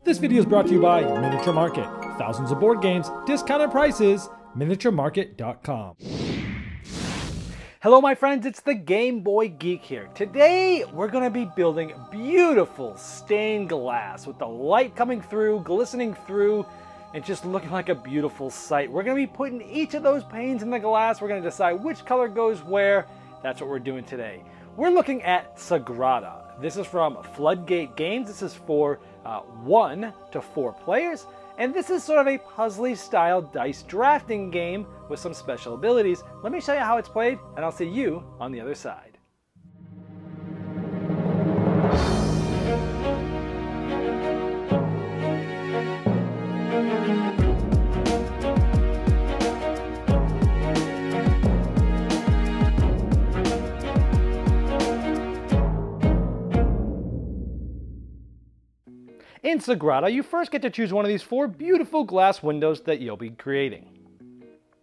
This video is brought to you by Miniature Market. Thousands of board games, discounted prices, miniaturemarket.com. Hello my friends, it's the Game Boy Geek here. Today we're going to be building beautiful stained glass with the light coming through, glistening through, and just looking like a beautiful sight. We're going to be putting each of those panes in the glass. We're going to decide which color goes where. That's what we're doing today. We're looking at Sagrada. This is from Floodgate Games. This is for 1 to 4 players. And this is sort of a puzzly style dice drafting game with some special abilities. Let me show you how it's played, and I'll see you on the other side. In Sagrada, you first get to choose one of these 4 beautiful glass windows that you'll be creating.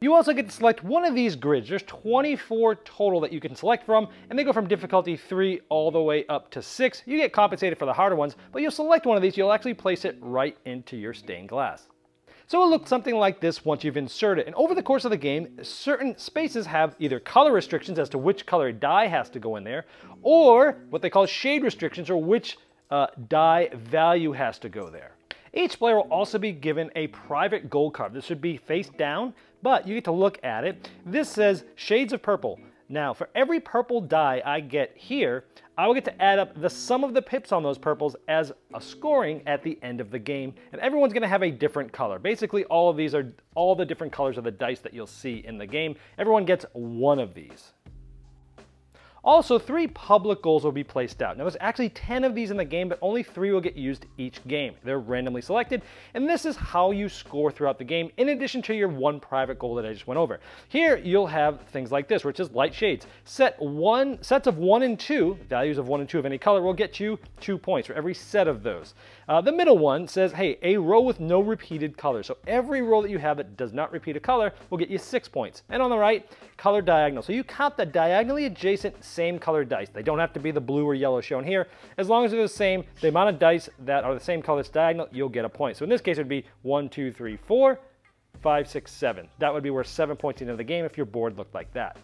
You also get to select one of these grids. There's 24 total that you can select from, and they go from difficulty 3 all the way up to 6. You get compensated for the harder ones, but you'll select one of these, you'll actually place it right into your stained glass. So it'll look something like this once you've inserted it. And over the course of the game, certain spaces have either color restrictions as to which color die has to go in there, or what they call shade restrictions, or which die value has to go there. Each player will also be given a private gold card. This should be face down, but you get to look at it. This says shades of purple. Now, for every purple die I get here, I will get to add up the sum of the pips on those purples as a scoring at the end of the game, and everyone's going to have a different color. Basically, all of these are all the different colors of the dice that you'll see in the game. Everyone gets one of these. Also, 3 public goals will be placed out. Now, there's actually 10 of these in the game, but only 3 will get used each game. They're randomly selected, and this is how you score throughout the game, in addition to your 1 private goal that I just went over. Here, you'll have things like this, which is light shades. Sets of 1 and 2, values of 1 and 2 of any color, will get you 2 points for every set of those. The middle one says, hey, a row with no repeated colors. So every row that you have that does not repeat a color will get you 6 points. And on the right, color diagonal. So you count the diagonally adjacent same colored dice. They don't have to be the blue or yellow shown here. As long as they're the same, the amount of dice that are the same color that's diagonal, you'll get a point. So in this case, it would be 1, 2, 3, 4, 5, 6, 7. That would be worth 7 points into the game if your board looked like that.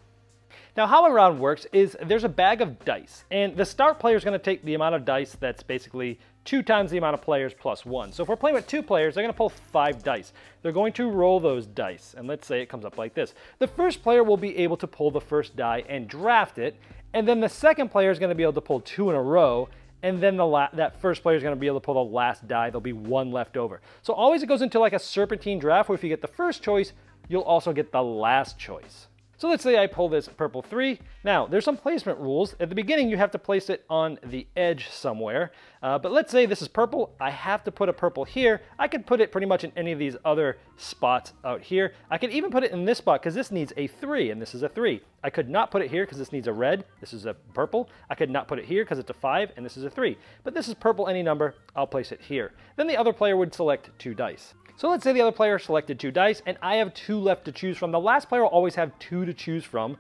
Now, how a round works is there's a bag of dice, and the start player is going to take the amount of dice that's basically 2 times the amount of players plus 1. So if we're playing with 2 players, they're going to pull 5 dice. They're going to roll those dice, and let's say it comes up like this. The first player will be able to pull the first die and draft it, and then the second player is going to be able to pull 2 in a row, and then that first player is going to be able to pull the last die. There'll be 1 left over. So always it goes into like a serpentine draft, where if you get the first choice, you'll also get the last choice. So let's say I pull this purple 3. Now, there's some placement rules. At the beginning, you have to place it on the edge somewhere. But let's say this is purple. I have to put a purple here. I could put it pretty much in any of these other spots out here. I could even put it in this spot because this needs a 3, and this is a 3. I could not put it here because this needs a red. This is a purple. I could not put it here because it's a 5, and this is a 3. But this is purple any number. I'll place it here. Then the other player would select 2 dice. So let's say the other player selected 2 dice, and I have 2 left to choose from. The last player will always have 2 to choose from.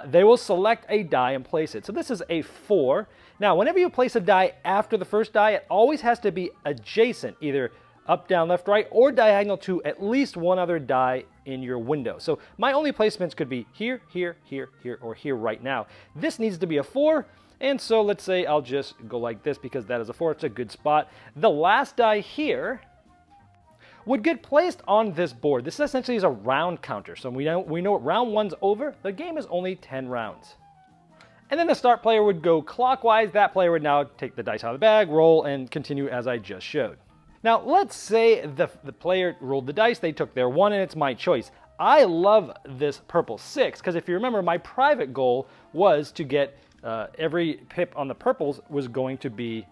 They will select a die and place it. So this is a 4. Now, whenever you place a die after the first die, it always has to be adjacent, either up, down, left, right, or diagonal to at least one other die in your window. So my only placements could be here, here, here, here, or here right now. This needs to be a 4. And so let's say I'll just go like this because that is a 4. It's a good spot. The last die here would get placed on this board. This essentially is a round counter. So we know round 1's over. The game is only 10 rounds. And then the start player would go clockwise. That player would now take the dice out of the bag, roll, and continue as I just showed. Now, let's say the player rolled the dice. They took their 1, and it's my choice. I love this purple 6, because if you remember, my private goal was to get every pip on the purples was going to be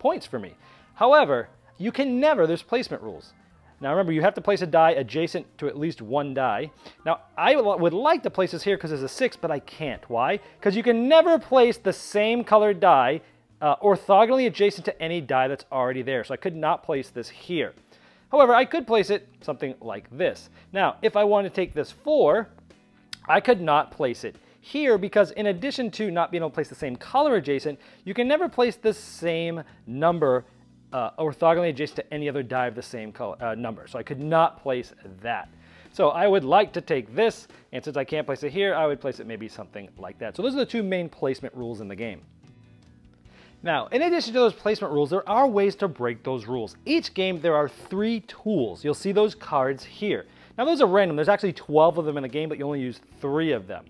points for me. However, you can never, there's placement rules. Now remember, you have to place a die adjacent to at least 1 die. Now, I would like to place this here because it's a 6, but I can't. Why? Because you can never place the same colored die orthogonally adjacent to any die that's already there. So I could not place this here. However, I could place it something like this. Now, if I wanted to take this 4, I could not place it here because in addition to not being able to place the same color adjacent, you can never place the same number orthogonally adjacent to any other die of the same color, number. So I could not place that. So I would like to take this, and since I can't place it here, I would place it maybe something like that. So those are the two main placement rules in the game. Now, in addition to those placement rules, there are ways to break those rules. Each game, there are 3 tools. You'll see those cards here. Now, those are random. There's actually 12 of them in the game, but you only use 3 of them.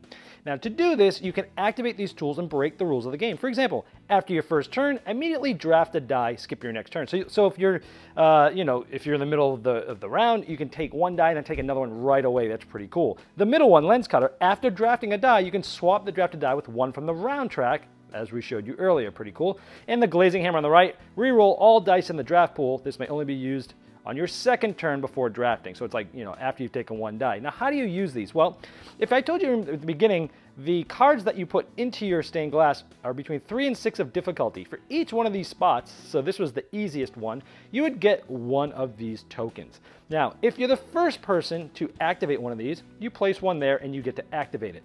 Now, to do this, you can activate these tools and break the rules of the game. For example, after your first turn, immediately draft a die, skip your next turn. So if you're, if you're in the middle of the round, you can take one die and then take another one right away. That's pretty cool. The middle one, Lens Cutter, after drafting a die, you can swap the drafted die with one from the round track, as we showed you earlier. Pretty cool. And the Glazing Hammer on the right, reroll all dice in the draft pool. This may only be used on your second turn before drafting. So it's like, after you've taken one die. Now, how do you use these? Well, if I told you at the beginning, the cards that you put into your stained glass are between 3 and 6 of difficulty. For each one of these spots, so this was the easiest one, you would get one of these tokens. Now, if you're the first person to activate one of these, you place one there and you get to activate it.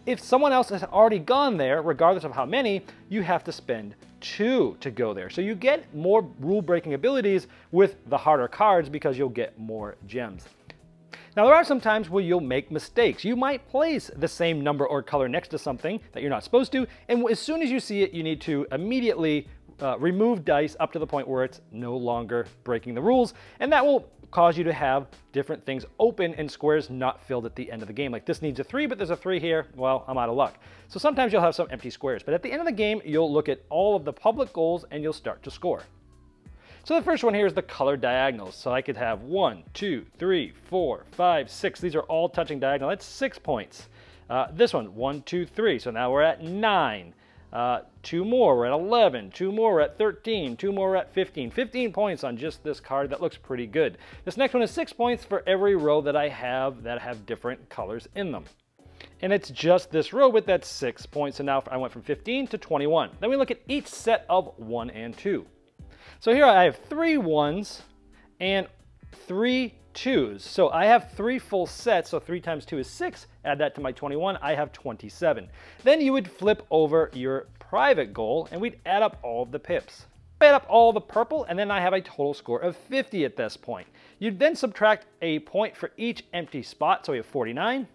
If someone else has already gone there, regardless of how many, you have to spend 2 to go there. So you get more rule-breaking abilities with the harder cards because you'll get more gems. Now, there are some times where you'll make mistakes. You might place the same number or color next to something that you're not supposed to, and as soon as you see it, you need to immediately remove dice up to the point where it's no longer breaking the rules, and that will cause you to have different things open and squares not filled at the end of the game. Like this needs a 3, but there's a 3 here. Well, I'm out of luck. So sometimes you'll have some empty squares, but at the end of the game, you'll look at all of the public goals and you'll start to score. So the first one here is the color diagonals. So I could have 1, 2, 3, 4, 5, 6. These are all touching diagonal. That's 6 points. This one, 1, 2, 3. So now we're at 9. 2 more, we're at 11. 2 more, we're at 13. 2 more, we're at 15. 15 points on just this card. That looks pretty good. This next one is 6 points for every row that I have that have different colors in them. And it's just this row with that 6 points. So now I went from 15 to 21. Then we look at each set of 1 and 2. So here I have 3 1s and 3 2s. So I have 3 full sets, so 3 times 2 is 6. Add that to my 21, I have 27. Then you would flip over your private goal and we'd add up all the pips. Add up all the purple and then I have a total score of 50 at this point. You'd then subtract a point for each empty spot, so we have 49.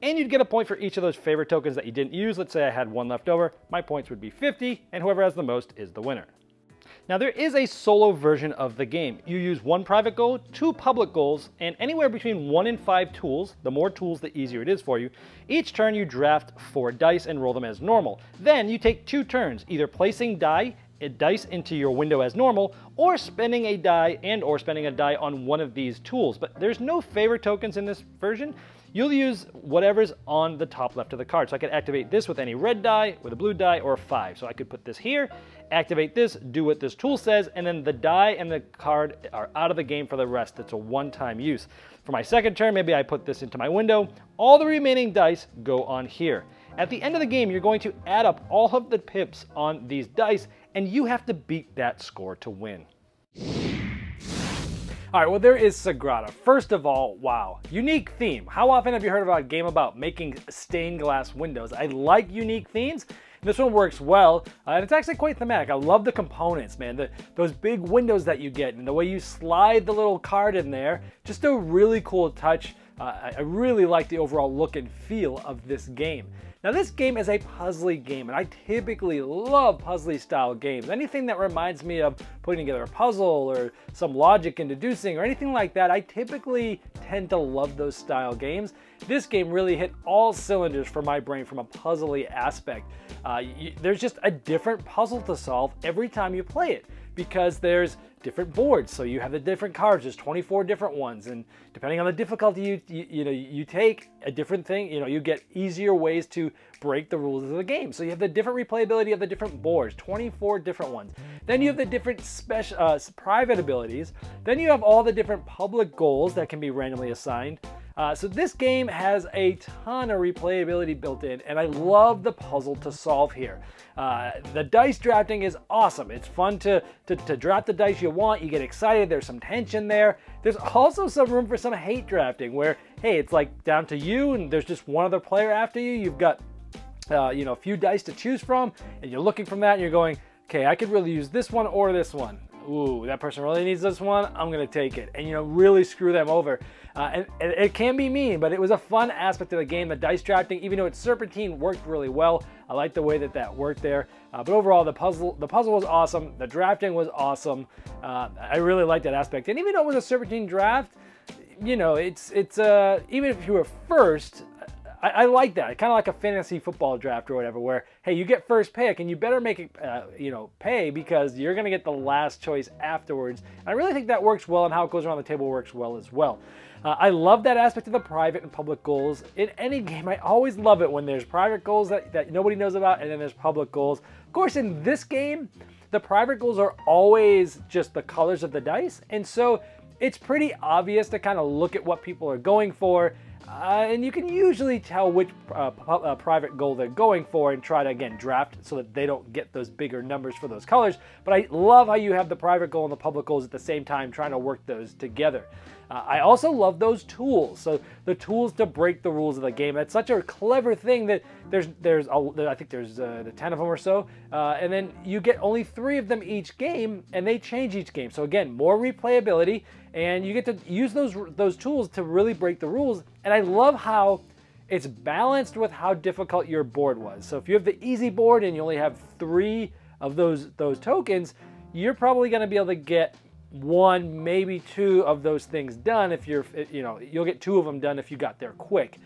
And you'd get a point for each of those favorite tokens that you didn't use. Let's say I had 1 left over, my points would be 50, and whoever has the most is the winner. Now there is a solo version of the game. You use 1 private goal, 2 public goals, and anywhere between 1 and 5 tools. The more tools, the easier it is for you. Each turn you draft 4 dice and roll them as normal. Then you take 2 turns, either placing dice into your window as normal, or spending a die on one of these tools. But there's no favorite tokens in this version. You'll use whatever's on the top left of the card. So I could activate this with any red die, with a blue die, or a 5. So I could put this here, activate this, do what this tool says, and then the die and the card are out of the game for the rest. It's a one-time use. For my second turn, maybe I put this into my window. All the remaining dice go on here. At the end of the game, you're going to add up all of the pips on these dice, and you have to beat that score to win. All right, well, there is Sagrada. First of all, wow, unique theme. How often have you heard about a game about making stained glass windows? I like unique themes. This one works well, and it's actually quite thematic. I love the components, man. Those big windows that you get and the way you slide the little card in there. Just a really cool touch. I really like the overall look and feel of this game. Now this game is a puzzly game, and I typically love puzzly style games. Anything that reminds me of putting together a puzzle or some logic and deducing or anything like that, I typically tend to love those style games. This game really hit all cylinders for my brain from a puzzly aspect. There's just a different puzzle to solve every time you play it, because there's different boards, so you have the different cards. There's 24 different ones, and depending on the difficulty you take a different thing, you get easier ways to break the rules of the game. So you have the different replayability of the different boards, 24 different ones. Then you have the different special private abilities. Then you have all the different public goals that can be randomly assigned. So this game has a ton of replayability built in, and I love the puzzle to solve here. The dice drafting is awesome. It's fun to draft the dice you want. You get excited. There's some tension there. There's also some room for some hate drafting where, hey, it's like down to you and there's just one other player after you. You've got a few dice to choose from, and you're looking from that and you're going, okay, I could really use this one or this one. ooh, that person really needs this one, I'm gonna take it, and really screw them over. And it can be mean, but it was a fun aspect of the game. The dice drafting, even though it's serpentine, worked really well. I like the way that worked there. But overall, the puzzle was awesome. The drafting was awesome. I really liked that aspect. And even though it was a serpentine draft, it's even if you were first, I like that. Kind of like a fantasy football draft or whatever, where, hey, you get first pick and you better make it, pay, because you're going to get the last choice afterwards. And I really think that works well, and how it goes around the table works well as well. I love that aspect of the private and public goals. In any game, I always love it when there's private goals that nobody knows about, and then there's public goals. Of course, in this game, the private goals are always just the colors of the dice, and so it's pretty obvious to kind of look at what people are going for, and you can usually tell which private goal they're going for and try to, again, draft so that they don't get those bigger numbers for those colors. But I love how you have the private goal and the public goals at the same time, trying to work those together. I also love those tools. So the tools to break the rules of the game. It's such a clever thing that I think there's 10 of them or so, and then you get only 3 of them each game, and they change each game. So again, more replayability, and you get to use those tools to really break the rules. And I love how it's balanced with how difficult your board was. So if you have the easy board and you only have 3 of those tokens, you're probably going to be able to get 1, maybe 2 of those things done. If you'll get 2 of them done if you got there quick.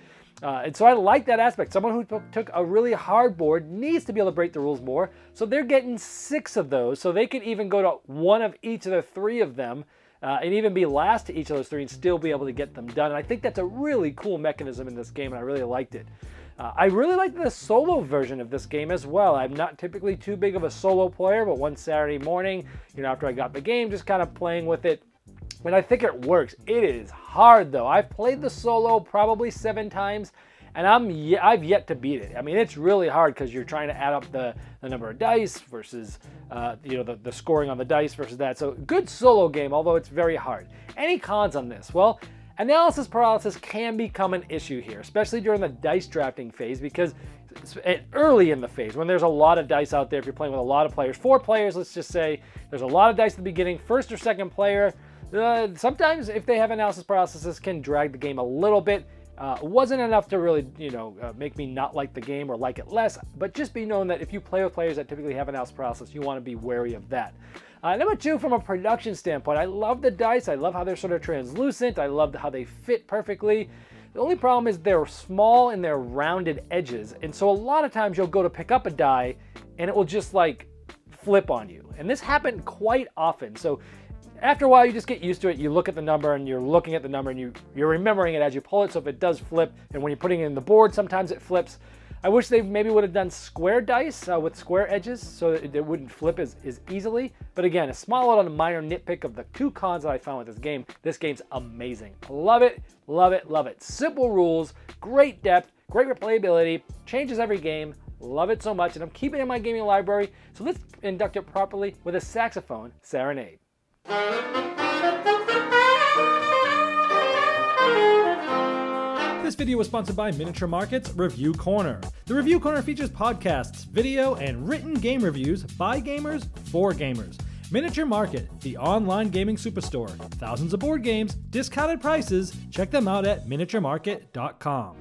And so I like that aspect. Someone who took a really hard board needs to be able to break the rules more. So they're getting 6 of those. So they can even go to 1 of each of the 3 of them, and even be last to each of those 3 and still be able to get them done. And I think that's a really cool mechanism in this game, and I really liked it. I really like the solo version of this game as well. I'm not typically too big of a solo player, but one Saturday morning, after I got the game, just kind of playing with it, and I think it works. It is hard though. I've played the solo probably 7 times, and I've yet to beat it. I mean, it's really hard because you're trying to add up the number of dice versus the scoring on the dice versus that. So good solo game, although it's very hard. Any cons on this? Well, analysis paralysis can become an issue here, especially during the dice drafting phase, because early in the phase, when there's a lot of dice out there, if you're playing with a lot of players, 4 players, let's just say, there's a lot of dice at the beginning, first or second player, sometimes if they have analysis paralysis, this can drag the game a little bit. It wasn't enough to really, make me not like the game or like it less, but just be known that if you play with players that typically have analysis paralysis, you want to be wary of that. Number 2, from a production standpoint, I love the dice. I love how they're sort of translucent. I love how they fit perfectly. The only problem is they're small and they're rounded edges. And so a lot of times you'll go to pick up a die and it will just like flip on you. And this happened quite often. So after a while, you just get used to it. You look at the number and you're looking at the number and you're remembering it as you pull it. So if it does flip, and when you're putting it in the board, sometimes it flips. I wish they maybe would have done square dice with square edges so that it wouldn't flip as easily. But again, a small little minor nitpick of the 2 cons that I found with this game. This game's amazing. Love it, love it, love it. Simple rules, great depth, great replayability, changes every game. Love it so much, and I'm keeping it in my gaming library. So let's induct it properly with a saxophone serenade. This video was sponsored by Miniature Market's Review Corner. The Review Corner features podcasts, video, and written game reviews by gamers for gamers. Miniature Market, the online gaming superstore. Thousands of board games, discounted prices. Check them out at miniaturemarket.com.